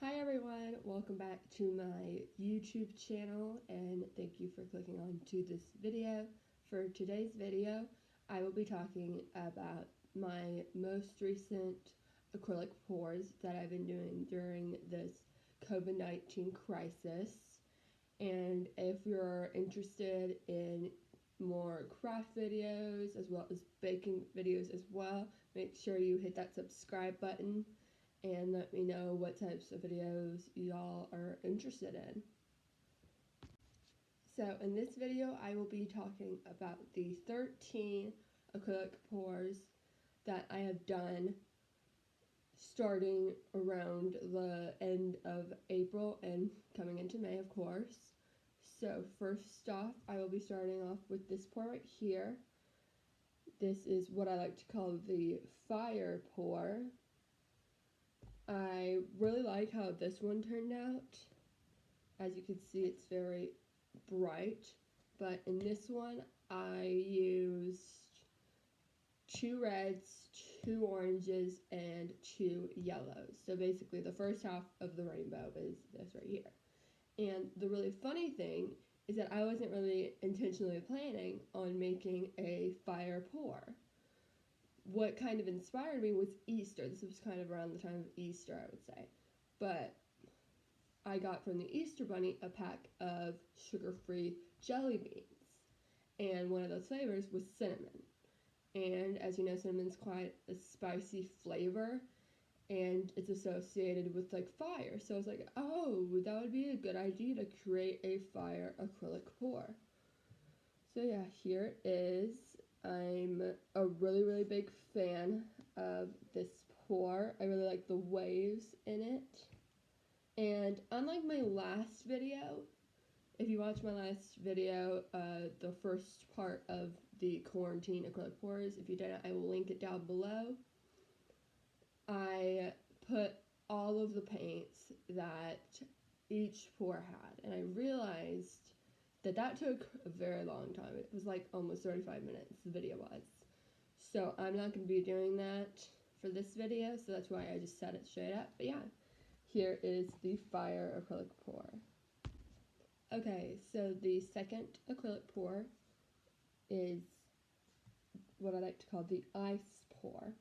Hi everyone, welcome back to my YouTube channel and thank you for clicking on to this video. For today's video, I will be talking about my most recent acrylic pours that I've been doing during this COVID-19 crisis. And if you're interested in more craft videos as well as baking videos as well, make sure you hit that subscribe button and let me know what types of videos y'all are interested in. So in this video, I will be talking about the 13 acrylic pours that I have done starting around the end of April and coming into May, of course. So first off, I will be starting off with this pour right here. This is what I like to call the fire pour. I really like how this one turned out. As you can see, it's very bright, but in this one I used 2 reds, 2 oranges, and 2 yellows. So basically the first half of the rainbow is this right here. And the really funny thing is that I wasn't really intentionally planning on making a fire pour. What kind of inspired me was Easter. This was kind of around the time of Easter, I would say. But I got from the Easter Bunny a pack of sugar-free jelly beans. And one of those flavors was cinnamon. And as you know, cinnamon's quite a spicy flavor. And it's associated with like fire. So I was like, oh, that would be a good idea to create a fire acrylic pour. So yeah, here it is. I'm a really big fan of this pour. I really like the waves in it. And unlike my last video, if you watch my last video, the first part of the quarantine acrylic pours, if you didn't, I will link it down below. I put all of the paints that each pour had, and I realized that took a very long time. It was like almost 35 minutes, the video was. So I'm not going to be doing that for this video, so that's why I just set it straight up. But yeah, here is the fire acrylic pour. Okay, so the second acrylic pour is what I like to call the ice pour.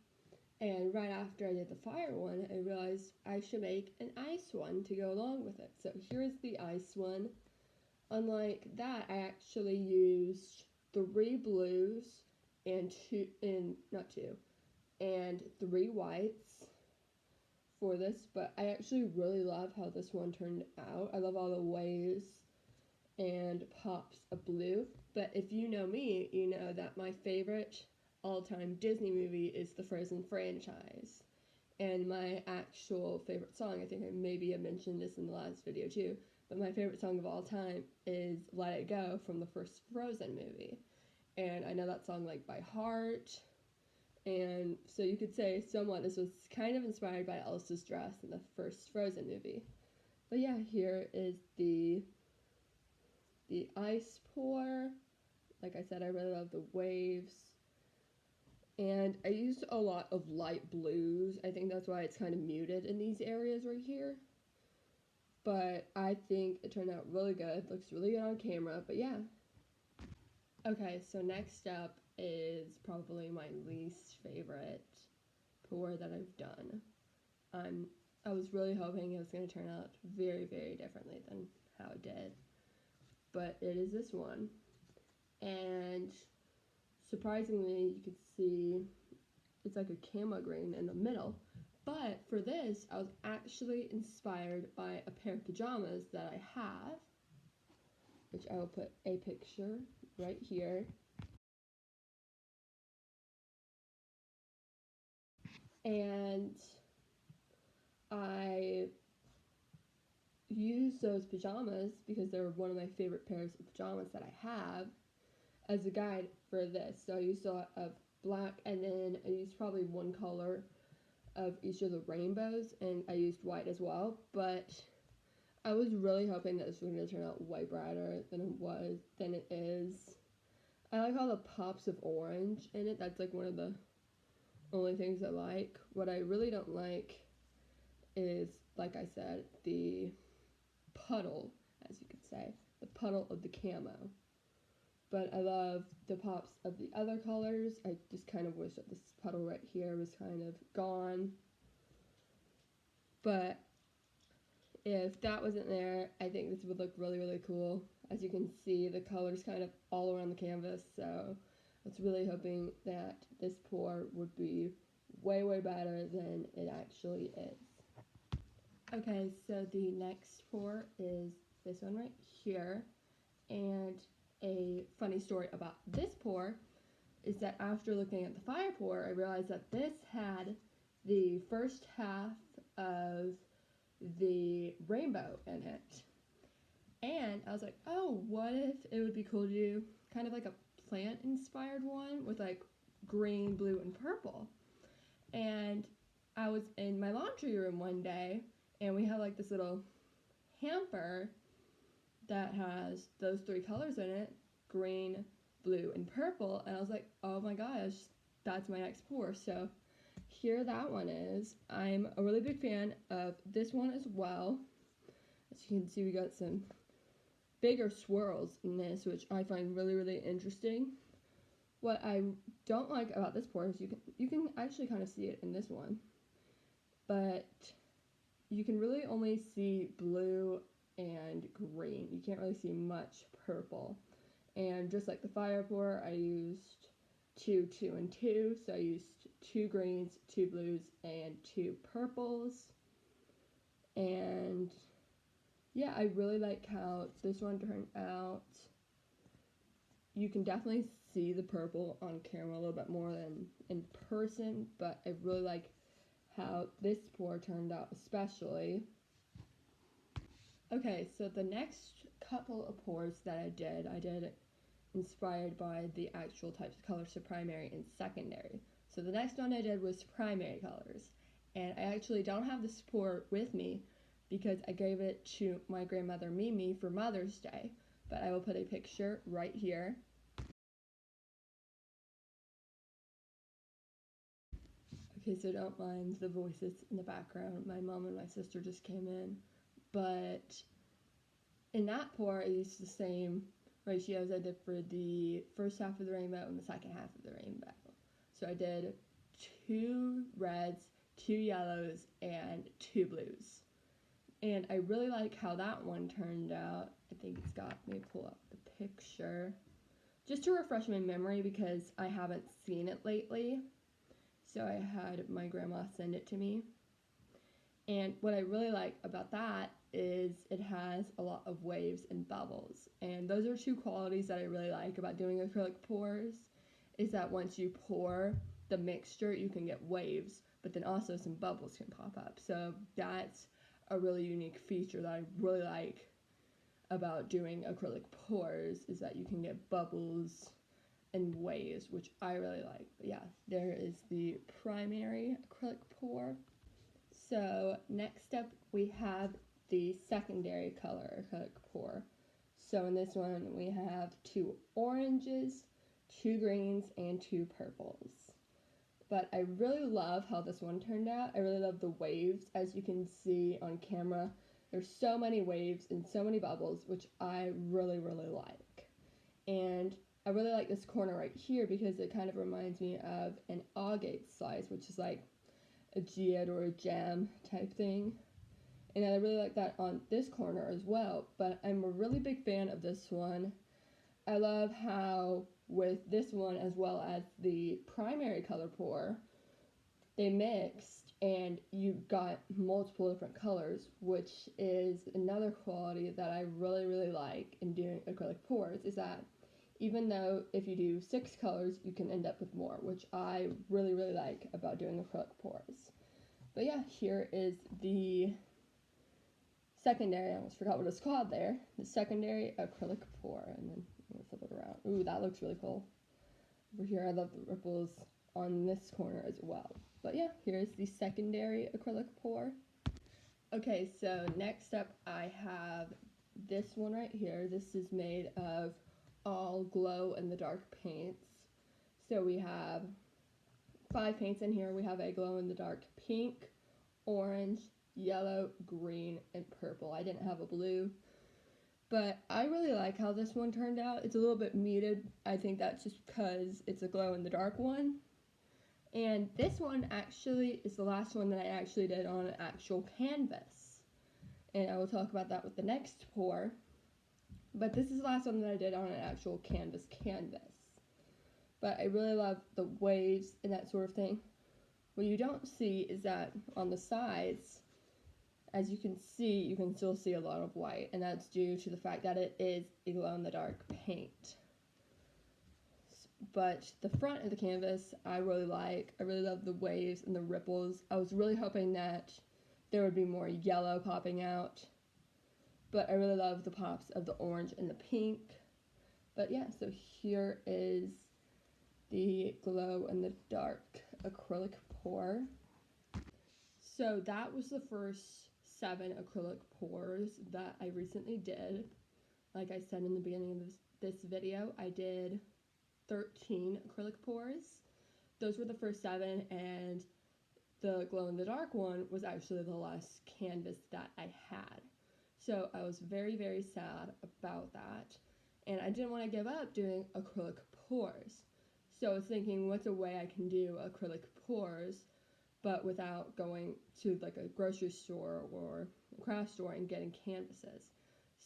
And right after I did the fire one, I realized I should make an ice one to go along with it. So here's the ice one. Unlike that, I actually used 3 blues and 3 whites for this, but I actually really love how this one turned out. I love all the waves and pops of blue, but if you know me, you know that my favorite all-time Disney movie is the Frozen franchise. And my actual favorite song, I think I maybe have mentioned this in the last video too, but my favorite song of all time is Let It Go from the first Frozen movie. And I know that song like by heart. And so you could say somewhat this was kind of inspired by Elsa's dress in the first Frozen movie. But yeah, here is the ice pour. Like I said, I really love the waves. And I used a lot of light blues. I think that's why it's kind of muted in these areas right here. But I think it turned out really good. It looks really good on camera, but yeah. Okay, so next up is probably my least favorite pour that I've done. I was really hoping it was going to turn out very differently than how it did. But it is this one. And surprisingly, you could see it's like a camo green in the middle. But for this, I was actually inspired by a pair of pajamas that I have, which I will put a picture right here. And I used those pajamas because they were one of my favorite pairs of pajamas that I have as a guide for this. So I used a lot of black, and then I used probably one color of each of the rainbows, and I used white as well. But I was really hoping that this was going to turn out way brighter than it is. I like all the pops of orange in it. That's like one of the only things I like. What I really don't like is like I said, the puddle, as you could say, the puddle of the camo. But I love the pops of the other colors. I just kind of wish that this puddle right here was kind of gone. But if that wasn't there, I think this would look really, really cool. As you can see, the colors kind of all around the canvas, so I was really hoping that this pour would be way, way better than it actually is. Okay, so the next pour is this one right here, and a funny story about this pour is that after looking at the fire pour, I realized that this had the first half of the rainbow in it. And I was like, oh, what if it would be cool to do kind of like a plant inspired one with like green, blue, and purple. And I was in my laundry room one day and we had like this little hamper that has those three colors in it, green, blue, and purple. And I was like, oh my gosh, that's my next pour. So here that one is. I'm a really big fan of this one as well. As you can see, we got some bigger swirls in this, which I find really, really interesting. What I don't like about this pour is you can actually kind of see it in this one, but you can really only see blue and green. You can't really see much purple. And just like the fire pour, I used 2, 2, and 2. So I used 2 greens, 2 blues, and 2 purples. And yeah, I really like how this one turned out. You can definitely see the purple on camera a little bit more than in person, but I really like how this pour turned out especially. Okay, so the next couple of pours that I did inspired by the actual types of colors, so primary and secondary. So the next one I did was primary colors, and I actually don't have this pour with me because I gave it to my grandmother Mimi for Mother's Day, but I will put a picture right here. Okay, so don't mind the voices in the background. My mom and my sister just came in, but in that pour I used the same ratios I did for the first half of the rainbow and the second half of the rainbow. So I did 2 reds, 2 yellows, and 2 blues. And I really like how that one turned out. I think it's got, let me pull up the picture. Just to refresh my memory because I haven't seen it lately. So I had my grandma send it to me. And what I really like about that is it has a lot of waves and bubbles. And those are 2 qualities that I really like about doing acrylic pours, is that once you pour the mixture, you can get waves, but then also some bubbles can pop up. So that's a really unique feature that I really like about doing acrylic pours, is that you can get bubbles and waves, which I really like. But yeah, there is the primary acrylic pour. So next up we have the secondary color acrylic pour. So in this one we have 2 oranges, 2 greens, and 2 purples. But I really love how this one turned out. I really love the waves. As you can see on camera, there's so many waves and so many bubbles, which I really, really like. And I really like this corner right here because it kind of reminds me of an agate slice, which is like a geode or a gem type thing. And I really like that on this corner as well, but I'm a really big fan of this one. I love how with this one as well as the primary color pour, they mixed and you got multiple different colors, which is another quality that I really, really like in doing acrylic pours, is that even though if you do 6 colors, you can end up with more, which I really, really like about doing acrylic pours. But yeah, here is the secondary, I almost forgot what it's called there, the secondary acrylic pour, and then I'm going to flip it around. Ooh, that looks really cool. Over here, I love the ripples on this corner as well. But yeah, here's the secondary acrylic pour. Okay, so next up I have this one right here. This is made of all glow in the dark paints. So we have 5 paints in here. We have a glow in the dark pink, orange, yellow, green, and purple. I didn't have a blue, but I really like how this one turned out. It's a little bit muted. I think that's just because it's a glow-in-the-dark one. And this one actually is the last one that I actually did on an actual canvas. And I will talk about that with the next pour. But this is the last one that I did on an actual canvas. But I really love the waves and that sort of thing. What you don't see is that on the sides, as you can see, you can still see a lot of white, and that's due to the fact that it is a glow-in-the-dark paint. But the front of the canvas, I really like. I really love the waves and the ripples. I was really hoping that there would be more yellow popping out, but I really love the pops of the orange and the pink. But yeah, so here is the glow-in-the-dark acrylic pour. So that was the first 7 acrylic pours that I recently did. Like I said in the beginning of this video, I did 13 acrylic pours. Those were the first 7, and the glow-in-the-dark one was actually the last canvas that I had. So I was very, very sad about that, and I didn't want to give up doing acrylic pours. So I was thinking, what's a way I can do acrylic pours but without going to like a grocery store or a craft store and getting canvases.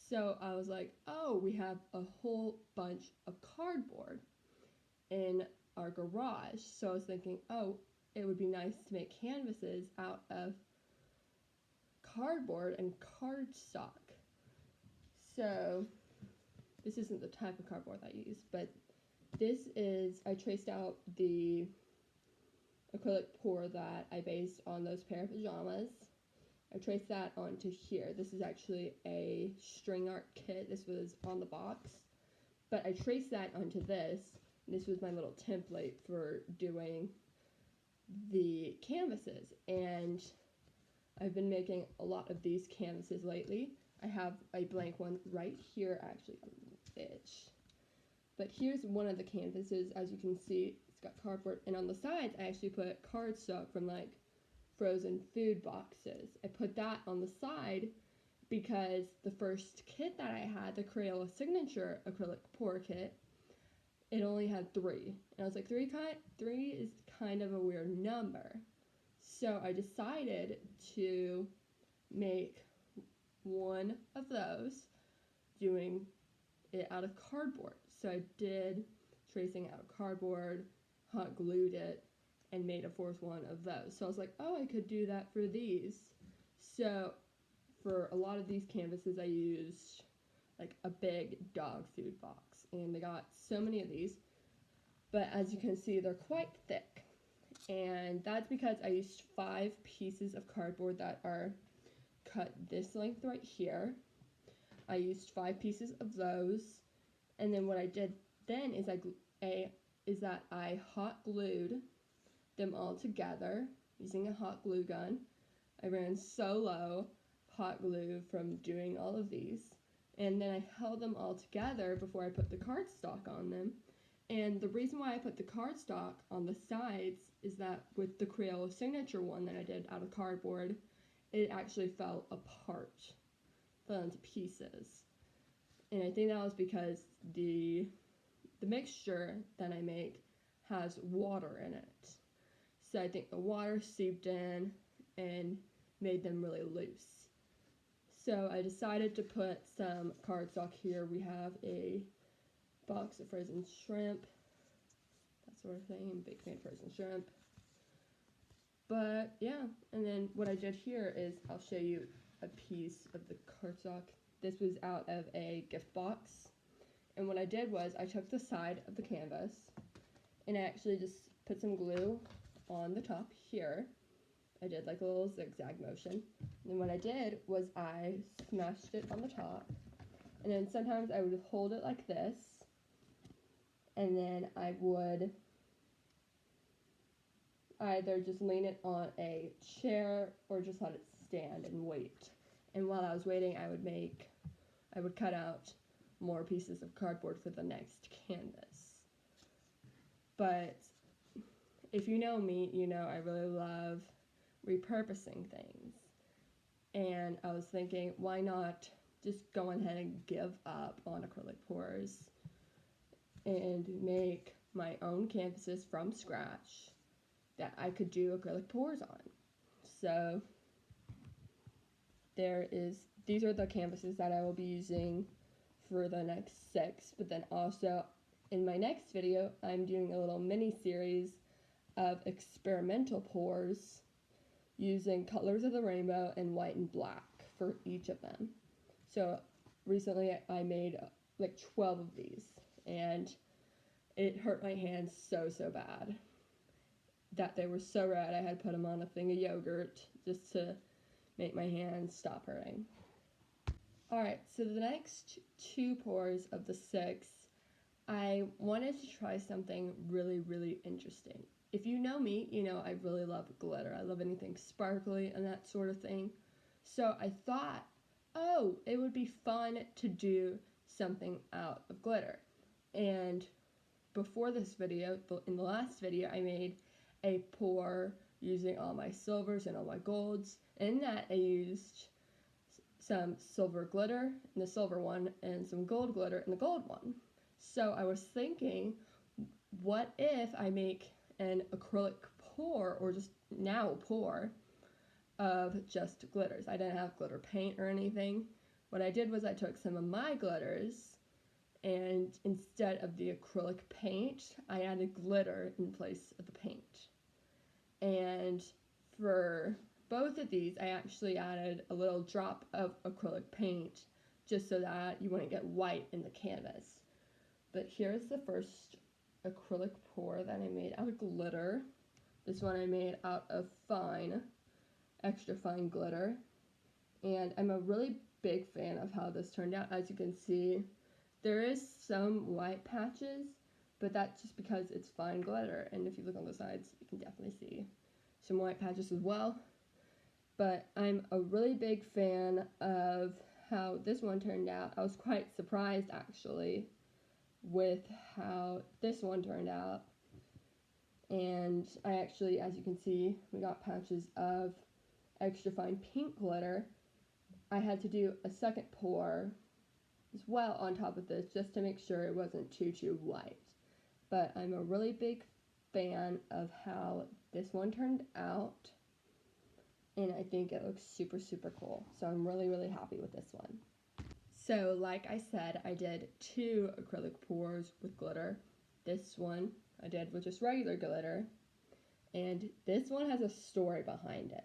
So I was like, oh, we have a whole bunch of cardboard in our garage. So I was thinking, oh, it would be nice to make canvases out of cardboard and cardstock. So this isn't the type of cardboard I use, but this is, I traced out the acrylic pour that I based on those pair of pajamas. I traced that onto here. This is actually a string art kit. This was on the box. But I traced that onto this. This was my little template for doing the canvases. And I've been making a lot of these canvases lately. I have a blank one right here, actually, bitch. But here's one of the canvases. As you can see, it's got cardboard, and on the sides I actually put cardstock from like frozen food boxes. I put that on the side because the first kit that I had, the Crayola Signature acrylic pour kit, it only had 3, and I was like, 3 is kind of a weird number. So I decided to make one of those, doing it out of cardboard. So I did tracing out of cardboard, hot glued it, and made a 4th one of those. So I was like, oh, I could do that for these. So for a lot of these canvases, I used like a big dog food box, and they got so many of these. But as you can see, they're quite thick, and that's because I used 5 pieces of cardboard that are cut this length right here. I used 5 pieces of those, and then what I did then is I hot glued them all together using a hot glue gun. I ran solo hot glue from doing all of these, and then I held them all together before I put the cardstock on them. And the reason why I put the cardstock on the sides is that with the Crayola Signature one that I did out of cardboard, it actually fell apart, fell into pieces. And I think that was because the mixture that I make has water in it. So I think the water seeped in and made them really loose. So I decided to put some cardstock here. We have a box of frozen shrimp, that sort of thing, big fan of frozen shrimp. But yeah, and then what I did here is I'll show you a piece of the cardstock. This was out of a gift box. And what I did was I took the side of the canvas and I actually just put some glue on the top here. I did like a little zigzag motion. And then what I did was I smashed it on the top. And then sometimes I would hold it like this. And then I would either just lean it on a chair or just let it stand and wait. And while I was waiting, I would cut out more pieces of cardboard for the next canvas. But if you know me, you know I really love repurposing things. and I was thinking, why not just go ahead and give up on acrylic pours and make my own canvases from scratch that I could do acrylic pours on. So these are the canvases that I will be using for the next 6, but then also in my next video, I'm doing a little mini series of experimental pours using colors of the rainbow and white and black for each of them. So recently I made like 12 of these, and it hurt my hands so bad that they were so red I had to put them on a thing of yogurt just to make my hands stop hurting. Alright, so the next 2 pours of the 6, I wanted to try something really interesting. If you know me, you know I really love glitter. I love anything sparkly and that sort of thing. So I thought, oh, it would be fun to do something out of glitter. And before this video, in the last video, I made a pour using all my silvers and all my golds. And in that, I used some silver glitter in the silver one and some gold glitter in the gold one. So I was thinking, what if I make an acrylic pour, or just now pour, of just glitters? I didn't have glitter paint or anything. What I did was I took some of my glitters, and instead of the acrylic paint, I added glitter in place of the paint. And for both of these, I actually added a little drop of acrylic paint just so that you wouldn't get white in the canvas. But here's the first acrylic pour that I made out of glitter. This one I made out of fine, extra fine glitter. And I'm a really big fan of how this turned out. As you can see, there is some white patches, but that's just because it's fine glitter. And if you look on the sides, you can definitely see some white patches as well. But I'm a really big fan of how this one turned out. I was quite surprised, actually, with how this one turned out. And I actually, as you can see, we got patches of extra fine pink glitter. I had to do a second pour as well on top of this just to make sure it wasn't too white. But I'm a really big fan of how this one turned out, and I think it looks super cool. So I'm really happy with this one. So like I said, I did 2 acrylic pours with glitter. This one I did with just regular glitter, and this one has a story behind it.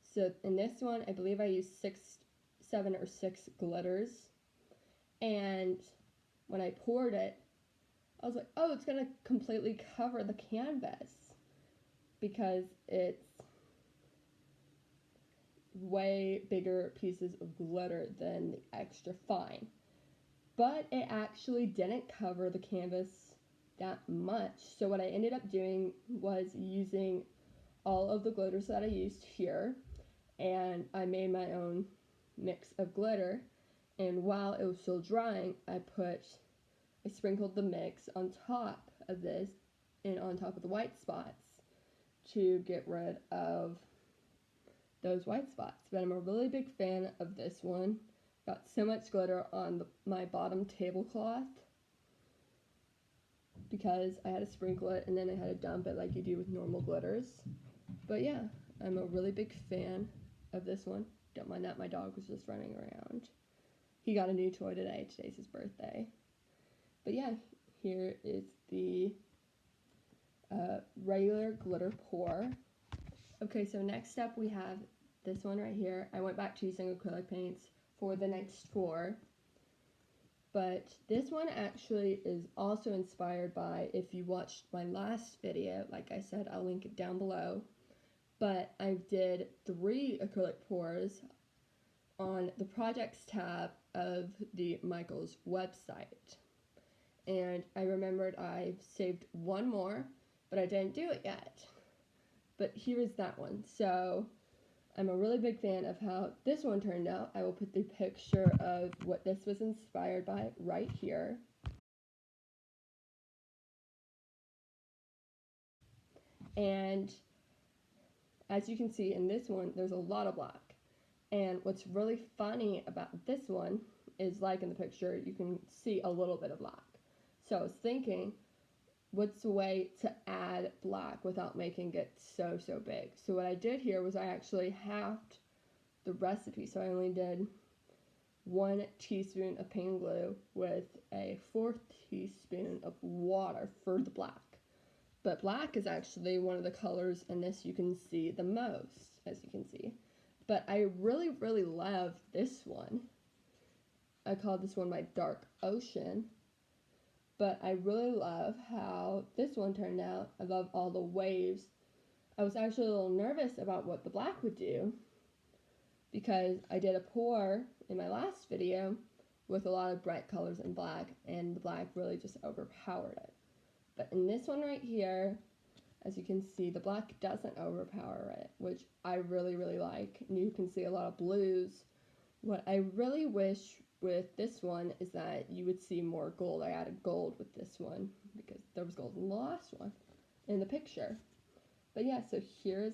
So in this one, I believe I used 7 or 6 glitters, and when I poured it, I was like, oh, it's gonna completely cover the canvas because it's way bigger pieces of glitter than the extra fine. But it actually didn't cover the canvas that much. So what I ended up doing was using all of the glitters that I used here, and I made my own mix of glitter. And while it was still drying, I sprinkled the mix on top of this and on top of the white spots to get rid of those white spots. But I'm a really big fan of this one. Got so much glitter on my bottom tablecloth because I had to sprinkle it and then I had to dump it like you do with normal glitters. But yeah, I'm a really big fan of this one. Don't mind that my dog was just running around. He got a new toy today. Today's his birthday. But yeah, here is the regular glitter pour. Okay, so next up we have this one right here. I went back to using acrylic paints for the next 4. But this one actually is also inspired by, if you watched my last video, like I said, I'll link it down below. But I did 3 acrylic pours on the projects tab of the Michaels website. And I remembered I saved 1 more, but I didn't do it yet. But here is that one. So I'm a really big fan of how this one turned out. I will put the picture of what this was inspired by right here. And as you can see in this one, there's a lot of black. And what's really funny about this one is, like in the picture, you can see a little bit of black. So I was thinking, what's the way to add black without making it so big? So what I did here was I actually halved the recipe. So I only did 1 teaspoon of paint glue with a 4th teaspoon of water for the black. But black is actually one of the colors in this you can see the most, as you can see. But I really love this one. I call this one my Dark Ocean. But I really love how this one turned out. I love all the waves. I was actually a little nervous about what the black would do, because I did a pour in my last video with a lot of bright colors in black, and the black really just overpowered it. But in this one right here, as you can see, the black doesn't overpower it, which I really like. And you can see a lot of blues. What I really wish with this one is that you would see more gold. I added gold with this one because there was gold in the last one in the picture. But yeah, so here's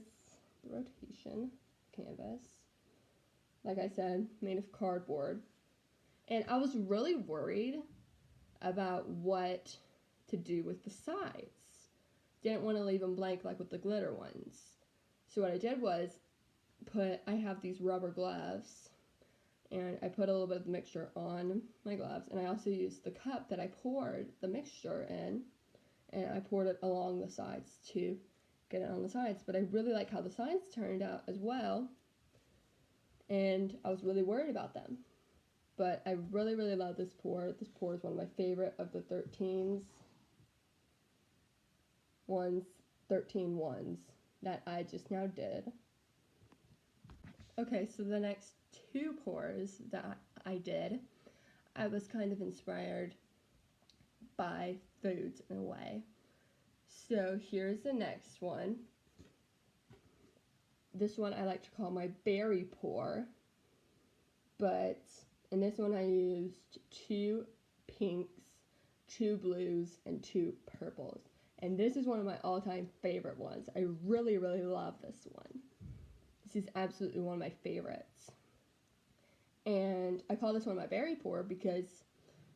the rotation canvas. Like I said, made of cardboard. And I was really worried about what to do with the sides. Didn't want to leave them blank like with the glitter ones. So what I did was I have these rubber gloves, and I put a little bit of the mixture on my gloves, and I also used the cup that I poured the mixture in, and I poured it along the sides to get it on the sides. But I really like how the sides turned out as well, and I was really worried about them. But I really love this pour. This pour is one of my favorite of the 13 ones that I just now did. Okay, so the next 2 pours that I did, I was kind of inspired by foods in a way. So here's the next one. This one I like to call my berry pour, but in this one I used 2 pinks, 2 blues, and 2 purples. And this is one of my all-time favorite ones. I really love this one. This is absolutely one of my favorites. And I call this one my berry pour because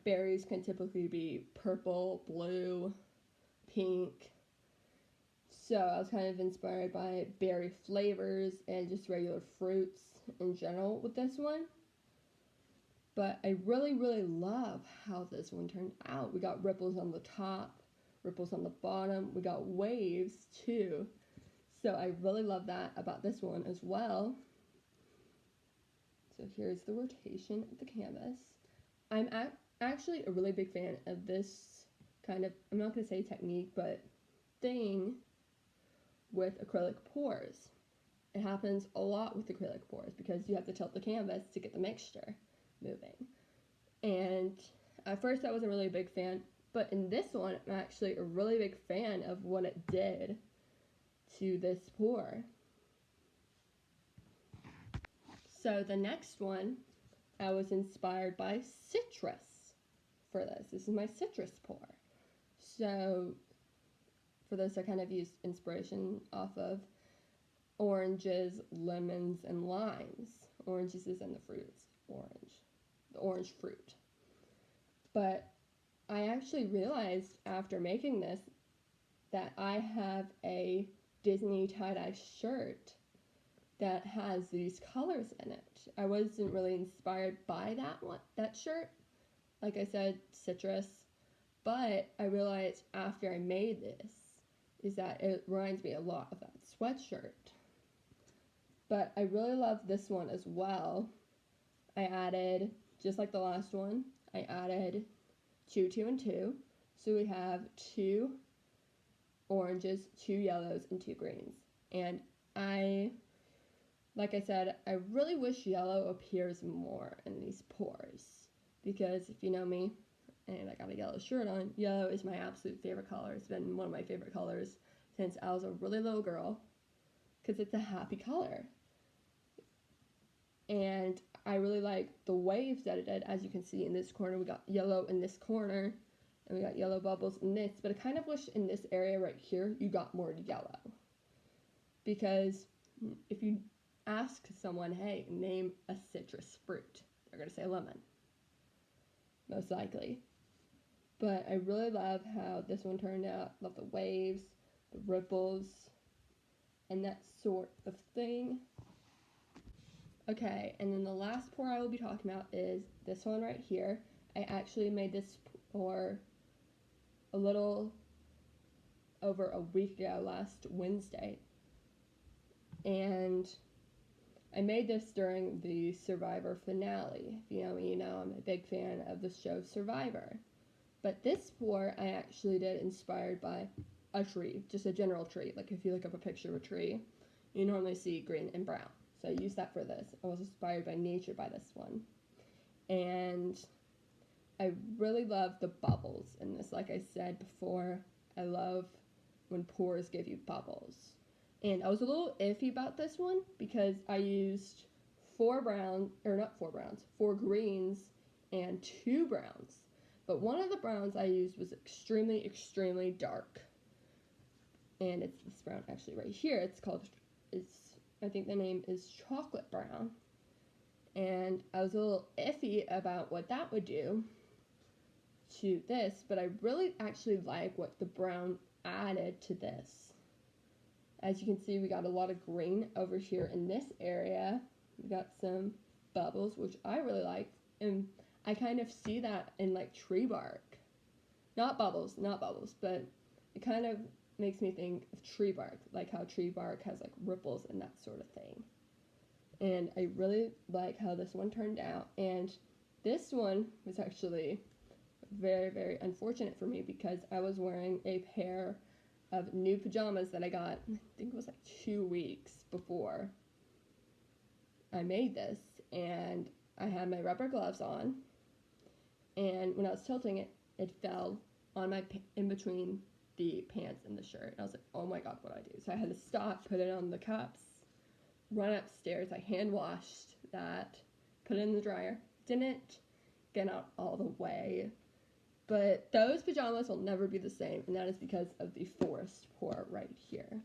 berries can typically be purple, blue, pink. So I was kind of inspired by berry flavors and just regular fruits in general with this one. But I really love how this one turned out. We got ripples on the top, ripples on the bottom. We got waves too. So I really love that about this one as well. So here's the rotation of the canvas. I'm actually a really big fan of this kind of, I'm not going to say technique, but thing with acrylic pours. It happens a lot with acrylic pours because you have to tilt the canvas to get the mixture moving. And at first I wasn't really a big fan, but in this one I'm actually a really big fan of what it did to this pour. So the next one, I was inspired by citrus for this. This is my citrus pour. So for this I kind of used inspiration off of oranges, lemons, and limes. Oranges is in the fruits, the orange fruit. But I actually realized after making this that I have a Disney tie-dye shirt that has these colors in it. I wasn't really inspired by that shirt. Like I said, citrus. But I realized after I made this is that it reminds me a lot of that sweatshirt. But I really love this one as well. I added, just like the last one, I added 2, 2, and 2. So we have 2 oranges, 2 yellows, and 2 greens. And like I said, I really wish yellow appears more in these pours. Because if you know me, and I got a yellow shirt on, yellow is my absolute favorite color. It's been one of my favorite colors since I was a really little girl. Because it's a happy color. And I really like the waves that it did. As you can see in this corner, we got yellow in this corner. And we got yellow bubbles in this. But I kind of wish in this area right here, you got more yellow. Because if you ask someone, hey, name a citrus fruit, they're going to say lemon, most likely. But I really love how this one turned out. Love the waves, the ripples, and that sort of thing. Okay, and then the last pour I will be talking about is this one right here. I actually made this pour a little over a week ago, last Wednesday. And I made this during the Survivor finale. If you know me, you know I'm a big fan of the show Survivor. But this pour I actually did inspired by a tree, just a general tree. Like if you look up a picture of a tree, you normally see green and brown. So I used that for this. I was inspired by nature by this one. And I really love the bubbles in this. Like I said before, I love when pours give you bubbles. And I was a little iffy about this one because I used 4 greens and 2 browns. But one of the browns I used was extremely, extremely dark. And it's this brown actually right here. I think the name is chocolate brown. And I was a little iffy about what that would do to this, but I really actually like what the brown added to this. As you can see, we got a lot of green over here in this area. We got some bubbles, which I really like, and I kind of see that in like tree bark. Not bubbles, but it kind of makes me think of tree bark, like how tree bark has like ripples and that sort of thing. And I really like how this one turned out. And this one was actually very, very unfortunate for me because I was wearing a pair of new pajamas that I got, I think it was like 2 weeks before I made this. And I had my rubber gloves on. And when I was tilting it, it fell on my in between the pants and the shirt. And I was like, oh my god, what do I do? So I had to stop, put it on the cups, run upstairs. I hand washed that, put it in the dryer. Didn't get out all the way. But those pajamas will never be the same, and that is because of the forest pour right here.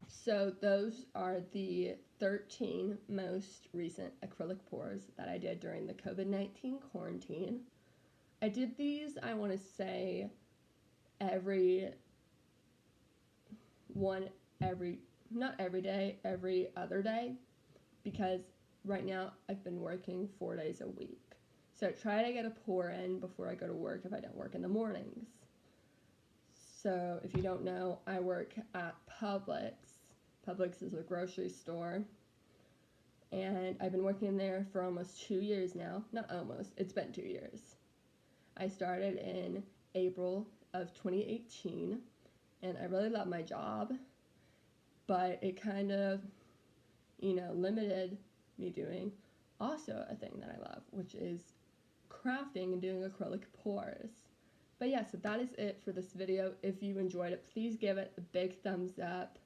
So those are the 13 most recent acrylic pours that I did during the COVID-19 quarantine. I did these, I want to say, not every day, every other day, because right now I've been working 4 days a week. So try to get a pour in before I go to work if I don't work in the mornings. So if you don't know, I work at Publix. Publix is a grocery store. And I've been working there for almost 2 years now. Not almost, it's been 2 years. I started in April of 2018. And I really love my job. But it kind of, limited me doing also a thing that I love, which is crafting and doing acrylic pours. But yeah, so that is it for this video. If you enjoyed it, please give it a big thumbs up.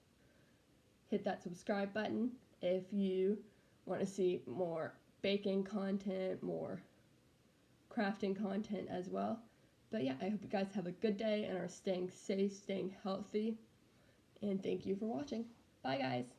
Hit that subscribe button if you want to see more baking content, more crafting content as well. But yeah, I hope you guys have a good day and are staying safe, staying healthy. And thank you for watching. Bye, guys.